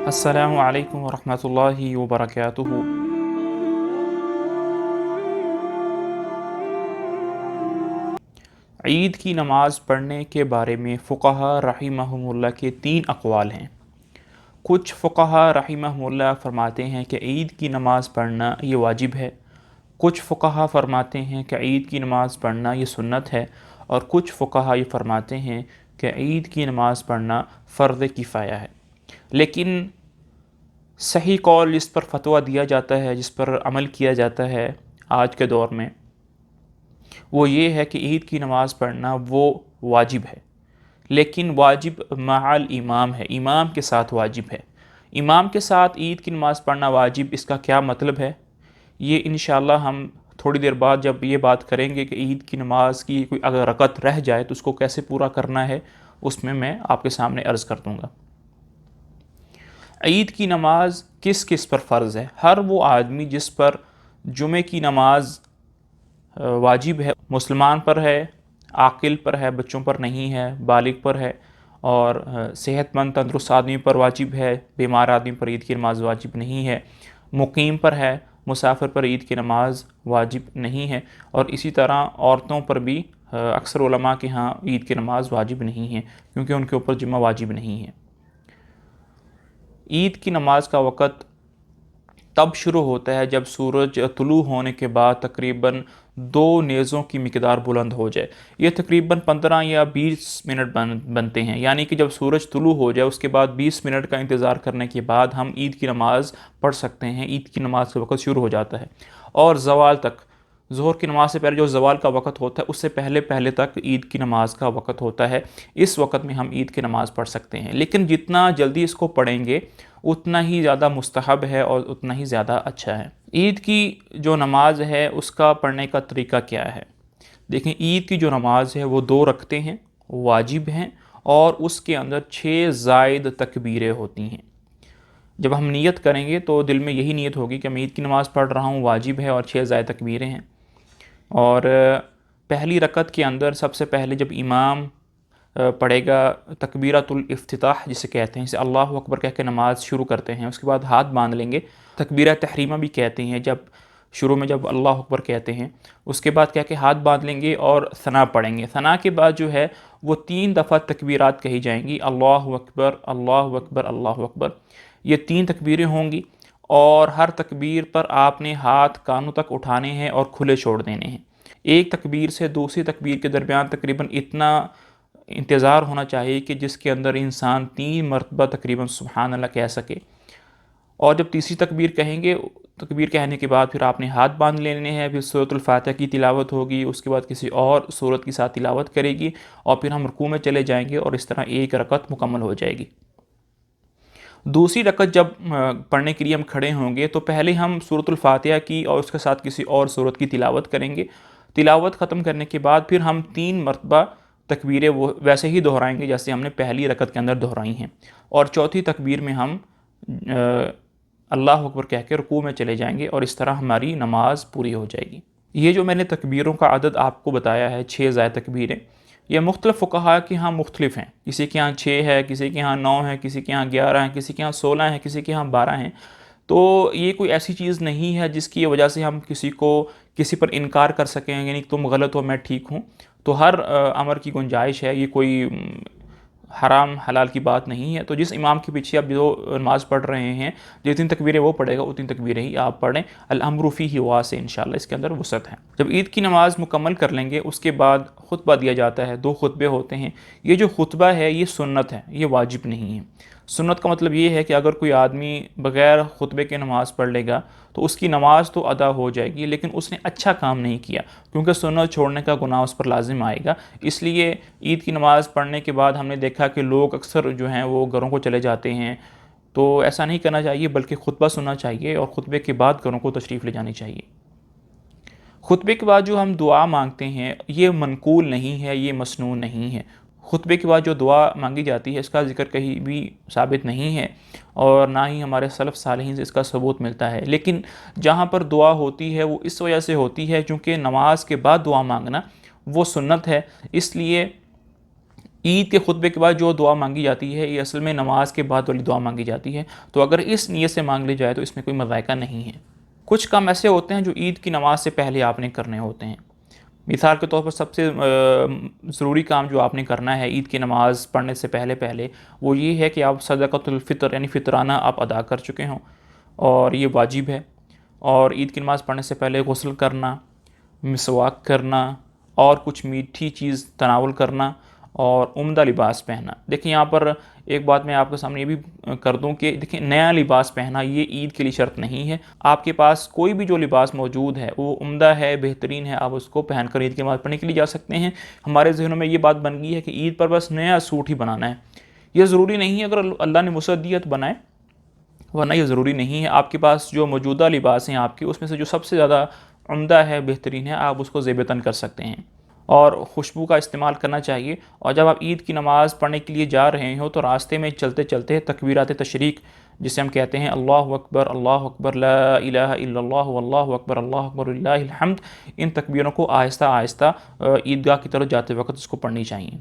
السلام علیکم ورحمۃ اللہ وبرکاتہ۔ عید کی نماز پڑھنے کے بارے میں فقہا رحمہم اللہ کے 3 اقوال ہیں۔ کچھ فقہا رحمہم اللہ فرماتے ہیں کہ عید کی نماز پڑھنا یہ واجب ہے، کچھ فقہا فرماتے ہیں کہ عید کی نماز پڑھنا یہ سنت ہے، اور کچھ فقہا یہ فرماتے ہیں کہ عید کی نماز پڑھنا فرض کفایہ ہے۔ لیکن صحیح قول جس پر فتویٰ دیا جاتا ہے، جس پر عمل کیا جاتا ہے آج کے دور میں، وہ یہ ہے کہ عید کی نماز پڑھنا وہ واجب ہے، لیکن واجب مع الامام ہے، امام کے ساتھ واجب ہے۔ امام کے ساتھ عید کی نماز پڑھنا واجب، اس کا کیا مطلب ہے، یہ انشاءاللہ ہم تھوڑی دیر بعد جب یہ بات کریں گے کہ عید کی نماز کی کوئی اگر رکعت رہ جائے تو اس کو کیسے پورا کرنا ہے، اس میں آپ کے سامنے عرض کر دوں گا۔ عید کی نماز کس کس پر فرض ہے؟ ہر وہ آدمی جس پر جمعے کی نماز واجب ہے، مسلمان پر ہے، عاقل پر ہے، بچوں پر نہیں ہے، بالغ پر ہے، اور صحت مند تندرست آدمی پر واجب ہے، بیمار آدمی پر عید کی نماز واجب نہیں ہے، مقیم پر ہے، مسافر پر عید کی نماز واجب نہیں ہے، اور اسی طرح عورتوں پر بھی اکثر علماء کے ہاں عید کی نماز واجب نہیں ہے، کیونکہ ان کے اوپر جمعہ واجب نہیں ہے۔ عید کی نماز کا وقت تب شروع ہوتا ہے جب سورج طلوع ہونے کے بعد تقریباً 2 نیزوں کی مقدار بلند ہو جائے۔ یہ تقریباً 15 یا 20 منٹ بنتے ہیں، یعنی کہ جب سورج طلوع ہو جائے اس کے بعد 20 منٹ کا انتظار کرنے کے بعد ہم عید کی نماز پڑھ سکتے ہیں۔ عید کی نماز کا وقت شروع ہو جاتا ہے، اور زوال تک، ظہر کی نماز سے پہلے جو زوال کا وقت ہوتا ہے اس سے پہلے تک عید کی نماز کا وقت ہوتا ہے۔ اس وقت میں ہم عید کی نماز پڑھ سکتے ہیں، لیکن جتنا جلدی اس کو پڑھیں گے اتنا ہی زیادہ مستحب ہے اور اتنا ہی زیادہ اچھا ہے۔ عید کی جو نماز ہے اس کا پڑھنے کا طریقہ کیا ہے؟ دیکھیں، عید کی جو نماز ہے وہ 2 رکعتیں ہیں، واجب ہیں، اور اس کے اندر 6 زائد تکبیریں ہوتی ہیں۔ جب ہم نیت کریں گے تو دل میں یہی نیت ہوگی کہ میں عید کی نماز پڑھ رہا ہوں، واجب ہے، اور 6 زائد تکبیریں ہیں۔ اور پہلی رکعت کے اندر سب سے پہلے جب امام پڑھے گا تکبیرۃ الافتتاح جسے کہتے ہیں، اسے اللہ اکبر کہہ کے نماز شروع کرتے ہیں، اس کے بعد ہاتھ باندھ لیں گے، تکبیرہ تحریمہ بھی کہتے ہیں، جب شروع میں جب اللہ اکبر کہتے ہیں اس کے بعد کہہ کے ہاتھ باندھ لیں گے اور ثنا پڑھیں گے۔ ثنا کے بعد جو ہے وہ 3 دفعہ تکبیرات کہی جائیں گی، اللہ اکبر اللہ اکبر اللہ اکبر، یہ 3 تکبیریں ہوں گی، اور ہر تکبیر پر آپ نے ہاتھ کانوں تک اٹھانے ہیں اور کھلے چھوڑ دینے ہیں۔ ایک تکبیر سے دوسری تکبیر کے درمیان تقریباً اتنا انتظار ہونا چاہیے کہ جس کے اندر انسان 3 مرتبہ تقریباً سبحان اللہ کہہ سکے، اور جب تیسری تکبیر کہیں گے، تکبیر کہنے کے بعد پھر آپ نے ہاتھ باندھ لینے ہیں، پھر سورۃ الفاتحہ کی تلاوت ہوگی، اس کے بعد کسی اور سورت کے ساتھ تلاوت کرے گی، اور پھر ہم رکوع میں چلے جائیں گے، اور اس طرح ایک رکعت مکمل ہو جائے گی۔ دوسری رکعت جب پڑھنے کے لیے ہم کھڑے ہوں گے تو پہلے ہم سورۃ الفاتحہ کی اور اس کے ساتھ کسی اور سورت کی تلاوت کریں گے۔ تلاوت ختم کرنے کے بعد پھر ہم 3 مرتبہ تکبیریں وہ ویسے ہی دہرائیں گے جیسے ہم نے پہلی رکعت کے اندر دہرائی ہیں، اور چوتھی تکبیر میں ہم اللہ اکبر کہہ کے رکوع میں چلے جائیں گے، اور اس طرح ہماری نماز پوری ہو جائے گی۔ یہ جو میں نے تکبیروں کا عدد آپ کو بتایا ہے، 6 زائد تکبیریں، یہ مختلف فقہا کے ہاں مختلف ہیں، کسی کے ہاں 6 ہے، کسی کے ہاں 9 ہے، کسی کے ہاں 11 ہیں، کسی کے ہاں 16 ہیں، کسی کے ہاں 12 ہیں۔ تو یہ کوئی ایسی چیز نہیں ہے جس کی وجہ سے ہم کسی پر انکار کر سکیں، یعنی تم غلط ہو میں ٹھیک ہوں۔ تو ہر امر کی گنجائش ہے، یہ کوئی حرام حلال کی بات نہیں ہے۔ تو جس امام کے پیچھے آپ جو نماز پڑھ رہے ہیں، جتنی تکبیریں وہ پڑھے گا اتنی تکبیریں ہی آپ پڑھیں، الامر فیہ واسع، انشاءاللہ اس کے اندر وسعت ہے۔ جب عید کی نماز مکمل کر لیں گے اس کے بعد خطبہ دیا جاتا ہے، 2 خطبے ہوتے ہیں۔ یہ جو خطبہ ہے یہ سنت ہے، یہ واجب نہیں ہے۔ سنت کا مطلب یہ ہے کہ اگر کوئی آدمی بغیر خطبے کے نماز پڑھ لے گا تو اس کی نماز تو ادا ہو جائے گی، لیکن اس نے اچھا کام نہیں کیا، کیونکہ سنت چھوڑنے کا گناہ اس پر لازم آئے گا۔ اس لیے عید کی نماز پڑھنے کے بعد ہم نے دیکھا کہ لوگ اکثر جو ہیں وہ گھروں کو چلے جاتے ہیں، تو ایسا نہیں کرنا چاہیے، بلکہ خطبہ سننا چاہیے، اور خطبے کے بعد گھروں کو تشریف لے جانی چاہیے۔ خطبے کے بعد جو ہم دعا مانگتے ہیں یہ منقول نہیں ہے، یہ مسنون نہیں ہے۔ خطبے کے بعد جو دعا مانگی جاتی ہے اس کا ذکر کہیں بھی ثابت نہیں ہے، اور نہ ہی ہمارے سلف صالحین سے اس کا ثبوت ملتا ہے۔ لیکن جہاں پر دعا ہوتی ہے وہ اس وجہ سے ہوتی ہے چونکہ نماز کے بعد دعا مانگنا وہ سنت ہے، اس لیے عید کے خطبے کے بعد جو دعا مانگی جاتی ہے یہ اصل میں نماز کے بعد والی دعا مانگی جاتی ہے، تو اگر اس نیت سے مانگ لی جائے تو اس میں کوئی مذائقہ نہیں ہے۔ کچھ کام ایسے ہوتے ہیں جو عید کی نماز سے پہلے آپ نے کرنے ہوتے ہیں۔ مثال کے طور پر سب سے ضروری کام جو آپ نے کرنا ہے عید کی نماز پڑھنے سے پہلے وہ یہ ہے کہ آپ صدقۃ الفطر یعنی فطرانہ آپ ادا کر چکے ہوں، اور یہ واجب ہے۔ اور عید کی نماز پڑھنے سے پہلے غسل کرنا، مسواک کرنا، اور کچھ میٹھی چیز تناول کرنا، اور عمدہ لباس پہننا۔ دیکھیں یہاں پر ایک بات میں آپ کے سامنے یہ بھی کر دوں کہ دیکھیں نیا لباس پہننا یہ عید کے لیے شرط نہیں ہے۔ آپ کے پاس کوئی بھی جو لباس موجود ہے وہ عمدہ ہے، بہترین ہے، آپ اس کو پہن کر عید کی نماز پڑھنے کے لیے جا سکتے ہیں۔ ہمارے ذہنوں میں یہ بات بن گئی ہے کہ عید پر بس نیا سوٹ ہی بنانا ہے، یہ ضروری نہیں ہے۔ اگر اللہ نے وسعت دی ہے تو بنائے، ورنہ یہ ضروری نہیں ہے۔ آپ کے پاس جو موجودہ لباس ہیں آپ کے، اس میں سے جو سب سے زیادہ عمدہ ہے، بہترین ہے، آپ اس کو زیب تن کر سکتے ہیں، اور خوشبو کا استعمال کرنا چاہیے۔ اور جب آپ عید کی نماز پڑھنے کے لیے جا رہے ہو تو راستے میں چلتے چلتے تکبیرات تشریق جسے ہم کہتے ہیں اللہ اکبر لا الہ الا اللہ واللہ اکبر للہ الحمد، ان تکبیروں کو آہستہ آہستہ عیدگاہ کی طرف جاتے وقت اس کو پڑھنی چاہیے۔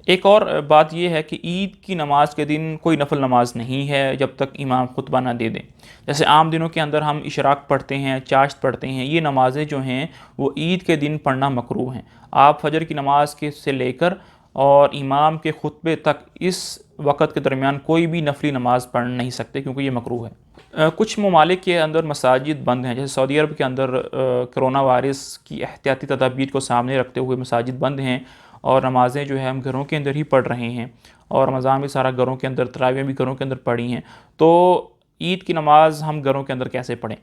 ایک اور بات یہ ہے کہ عید کی نماز کے دن کوئی نفل نماز نہیں ہے جب تک امام خطبہ نہ دے دیں۔ جیسے عام دنوں کے اندر ہم اشراق پڑھتے ہیں، چاشت پڑھتے ہیں، یہ نمازیں جو ہیں وہ عید کے دن پڑھنا مکروہ ہیں۔ آپ فجر کی نماز کے سے لے کر اور امام کے خطبے تک اس وقت کے درمیان کوئی بھی نفلی نماز پڑھ نہیں سکتے، کیونکہ یہ مکروہ ہے۔ کچھ ممالک کے اندر مساجد بند ہیں، جیسے سعودی عرب کے اندر کرونا وائرس کی احتیاطی تدابیر کو سامنے رکھتے ہوئے مساجد بند ہیں، اور نمازیں جو ہے ہم گھروں کے اندر ہی پڑھ رہے ہیں، اور رمضان بھی سارا گھروں کے اندر، تراویح بھی گھروں کے اندر پڑھی ہیں۔ تو عید کی نماز ہم گھروں کے اندر کیسے پڑھیں؟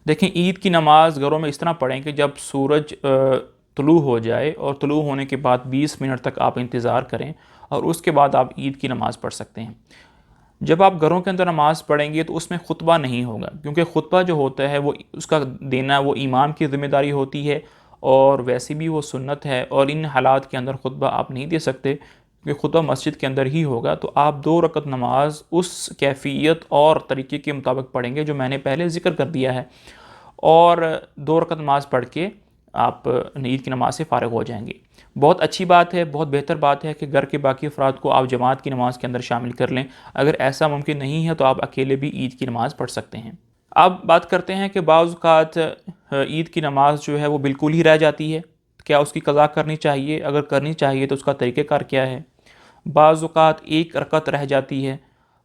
دیکھیں عید کی نماز گھروں میں اس طرح پڑھیں کہ جب سورج طلوع ہو جائے، اور طلوع ہونے کے بعد 20 منٹ تک آپ انتظار کریں، اور اس کے بعد آپ عید کی نماز پڑھ سکتے ہیں۔ جب آپ گھروں کے اندر نماز پڑھیں گے تو اس میں خطبہ نہیں ہوگا، کیونکہ خطبہ جو ہوتا ہے وہ اس کا دینا وہ امام کی ذمہ داری ہوتی ہے، اور ویسے بھی وہ سنت ہے، اور ان حالات کے اندر خطبہ آپ نہیں دے سکتے کیونکہ خطبہ مسجد کے اندر ہی ہوگا۔ تو آپ 2 رکعت نماز اس کیفیت اور طریقے کے مطابق پڑھیں گے جو میں نے پہلے ذکر کر دیا ہے، اور 2 رکعت نماز پڑھ کے آپ عید کی نماز سے فارغ ہو جائیں گے۔ بہت اچھی بات ہے، بہت بہتر بات ہے کہ گھر کے باقی افراد کو آپ جماعت کی نماز کے اندر شامل کر لیں۔ اگر ایسا ممکن نہیں ہے تو آپ اکیلے بھی عید کی نماز پڑھ سکتے ہیں۔ اب بات کرتے ہیں کہ بعض اوقات عید کی نماز جو ہے وہ بالکل ہی رہ جاتی ہے، کیا اس کی قضا کرنی چاہیے؟ اگر کرنی چاہیے تو اس کا طریقہ کار کیا ہے؟ بعض اوقات 1 رکعت رہ جاتی ہے،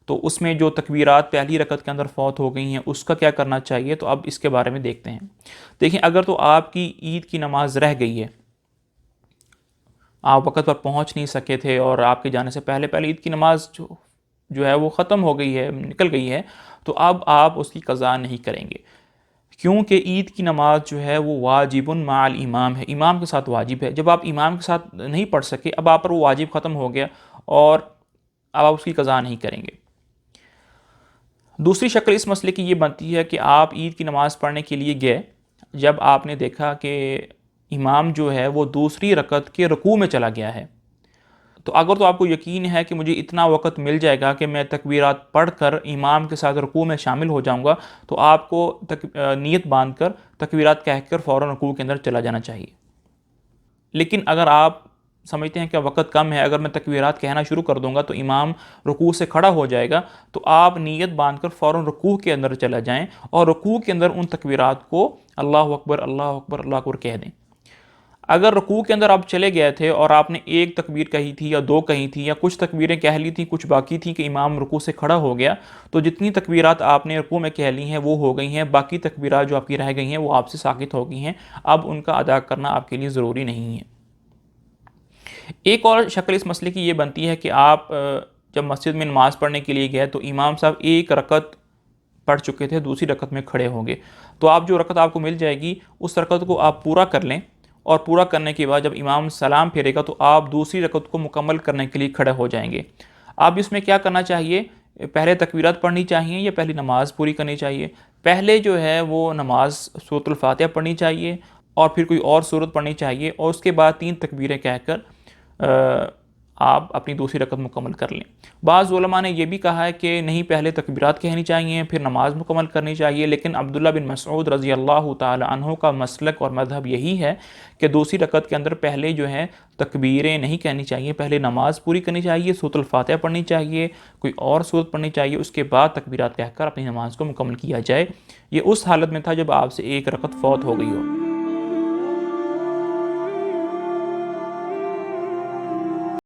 تو اس میں جو تکبیرات پہلی رکعت کے اندر فوت ہو گئی ہیں اس کا کیا کرنا چاہیے؟ تو اب اس کے بارے میں دیکھتے ہیں۔ دیکھیں اگر تو آپ کی عید کی نماز رہ گئی ہے، آپ وقت پر پہنچ نہیں سکے تھے، اور آپ کے جانے سے پہلے عید کی نماز جو ہے وہ ختم ہو گئی ہے، نکل گئی ہے، تو اب آپ اس کی قضا نہیں کریں گے، کیونکہ عید کی نماز جو ہے وہ واجب مع الامام ہے، امام کے ساتھ واجب ہے۔ جب آپ امام کے ساتھ نہیں پڑھ سکے، اب آپ پر وہ واجب ختم ہو گیا، اور اب آپ اس کی قضا نہیں کریں گے۔ دوسری شکل اس مسئلے کی یہ بنتی ہے کہ آپ عید کی نماز پڑھنے کے لیے گئے، جب آپ نے دیکھا کہ امام جو ہے وہ دوسری رکعت کے رکوع میں چلا گیا ہے، تو اگر تو آپ کو یقین ہے کہ مجھے اتنا وقت مل جائے گا کہ میں تکبیرات پڑھ کر امام کے ساتھ رکوع میں شامل ہو جاؤں گا، تو آپ کو نیت باندھ کر تکبیرات کہہ کر فوراً رکوع کے اندر چلا جانا چاہیے۔ لیکن اگر آپ سمجھتے ہیں کہ وقت کم ہے، اگر میں تکبیرات کہنا شروع کر دوں گا تو امام رکوع سے کھڑا ہو جائے گا، تو آپ نیت باندھ کر فوراً رکوع کے اندر چلا جائیں، اور رکوع کے اندر ان تکبیرات کو اللہ اکبر اللہ اکبر اللہ اکبر کہہ دیں۔ اگر رکوع کے اندر آپ چلے گئے تھے اور آپ نے 1 تکبیر کہی تھی یا 2 کہی تھی، یا کچھ تکبیریں کہہ لی تھیں، کچھ باقی تھیں کہ امام رکوع سے کھڑا ہو گیا، تو جتنی تکبیرات آپ نے رکوع میں کہہ لی ہیں وہ ہو گئی ہیں، باقی تکبیرات جو آپ کی رہ گئی ہیں وہ آپ سے ساقط ہو گئی ہیں، اب ان کا ادا کرنا آپ کے لیے ضروری نہیں ہے۔ ایک اور شکل اس مسئلے کی یہ بنتی ہے کہ آپ جب مسجد میں نماز پڑھنے کے لیے گئے تو امام صاحب 1 رکعت پڑھ چکے تھے، دوسری رکعت میں کھڑے ہوں گے، تو آپ جو رکعت آپ کو مل جائے گی اس رکعت کو آپ پورا کر لیں، اور پورا کرنے کے بعد جب امام سلام پھیرے گا تو آپ دوسری رکعت کو مکمل کرنے کے لیے کھڑے ہو جائیں گے۔ اب اس میں کیا کرنا چاہیے؟ پہلے تکبیرات پڑھنی چاہیے یا پہلی نماز پوری کرنی چاہیے؟ پہلے جو ہے وہ نماز سورۃ الفاتحہ پڑھنی چاہیے، اور پھر کوئی اور سورت پڑھنی چاہیے، اور اس کے بعد 3 تکبیریں کہہ کر آپ اپنی دوسری رکعت مکمل کر لیں۔ بعض علماء نے یہ بھی کہا ہے کہ نہیں، پہلے تکبیرات کہنی چاہیے پھر نماز مکمل کرنی چاہیے، لیکن عبداللہ بن مسعود رضی اللہ تعالی عنہ کا مسلک اور مذہب یہی ہے کہ دوسری رکعت کے اندر پہلے جو ہے تکبیریں نہیں کہنی چاہیے، پہلے نماز پوری کرنی چاہیے، سورۃ الفاتحہ پڑھنی چاہیے، کوئی اور سورت پڑھنی چاہیے، اس کے بعد تکبیرات کہہ کر اپنی نماز کو مکمل کیا جائے۔ یہ اس حالت میں تھا جب آپ سے ایک رکعت فوت ہو گئی ہو۔